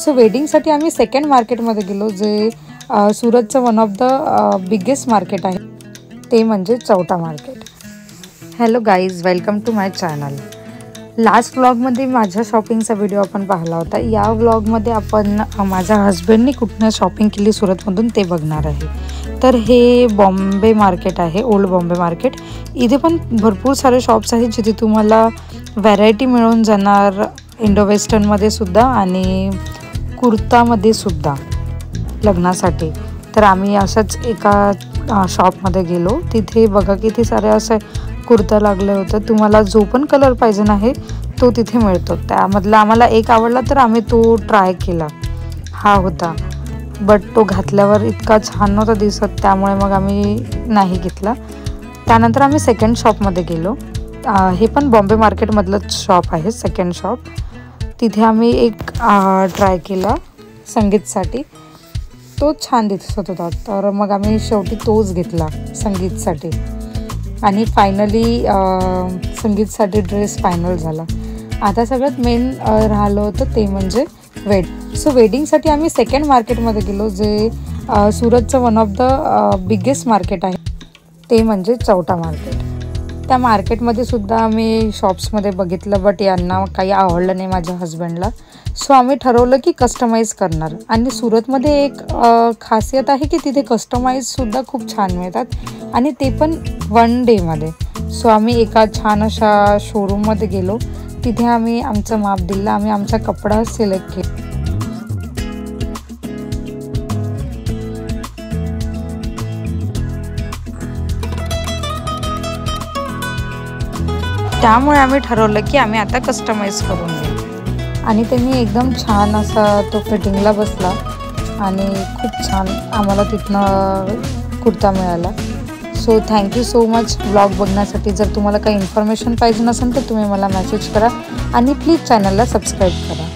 So वेडिंगसाठी आम्ही second मार्केटमध्ये गेलो, जे सुरतचं one of the biggest market आहे, ते म्हणजे Chauta market. Hello guys, welcome to my channel. Last व्लॉगमध्ये माझ्या शॉपिंगचा व्हिडिओ आपण पाहिला होता. या व्लॉगमध्ये आपण माझ्या हस्बंडनी कुठनं शॉपिंग केली सुरतमधून ते बघणार आहे. तर हे बॉम्बे मार्केट आहे, ओल्ड बॉम्बे मार्केट. इथे पण भरपूर सारे शॉप्स आहेत जिथे तुम्हाला व्हरायटी मिळून जाणार, इंडो वेस्टर्नमध्ये सुद्धा आणि कुर्तामध्ये सुद्धा लग्नासाठी. तर आम्ही अशाच एका शॉपमध्ये गेलो. तिथे बघा किती सारे असे कुर्ता लागले होते. तुम्हाला जो पण कलर पाहिजे आहे तो तिथे मिळतो. त्यामधला आम्हाला एक आवडला तर आम्ही तो ट्राय केला. हा होता, बट तो घातल्यावर इतका छान नव्हता दिसत, त्यामुळे मग आम्ही नाही घेतला. त्यानंतर आम्ही सेकंड शॉपमध्ये गेलो. हे पण बॉम्बे मार्केटमधलंच शॉप आहे, सेकंड शॉप. तिथे आम्ही एक ट्राय केला संगीतसाठी. तो छान दिसत होता, तर मग आम्ही शेवटी तोच घेतला संगीतसाठी. आणि फायनली संगीतसाठी ड्रेस फायनल झाला. आता सगळ्यात मेन राहिलं होतं ते म्हणजे सो वेडिंगसाठी आम्ही सेकंड मार्केटमध्ये गेलो, जे सुरतचं one of the biggest market आहे, ते म्हणजे चौटा मार्केट. त्या मार्केटमध्ये सुद्धा आम्ही शॉप्समध्ये बघितलं, बट यांना काही आवडलं नाही माझ्या हस्बंडला. सो आम्ही ठरवलं की कस्टमाइज करणार. आणि सुरतमध्ये एक खासियत आहे की तिथे कस्टमाइजसुद्धा खूप छान मिळतात, आणि ते पण वन डेमध्ये. सो आम्ही एका छान अशा शोरूममध्ये गेलो. तिथे आम्ही आमचं माप दिलं, आम्ही आमचा कपडा सिलेक्ट केला. त्यामुळे आम्ही ठरवलं की आम्ही आता कस्टमाइज करून घेऊ. आणि त्यांनी एकदम छान असा तो फिटिंगला बसला आणि खूप छान आम्हाला तिथनं कुर्ता मिळाला. So thank you so much blog बघण्यासाठी. जर तुम्हाला काही इन्फॉर्मेशन पाहिजे नसेल तर तुम्ही मला मेसेज करा आणि प्लीज चॅनलला सबस्क्राईब करा.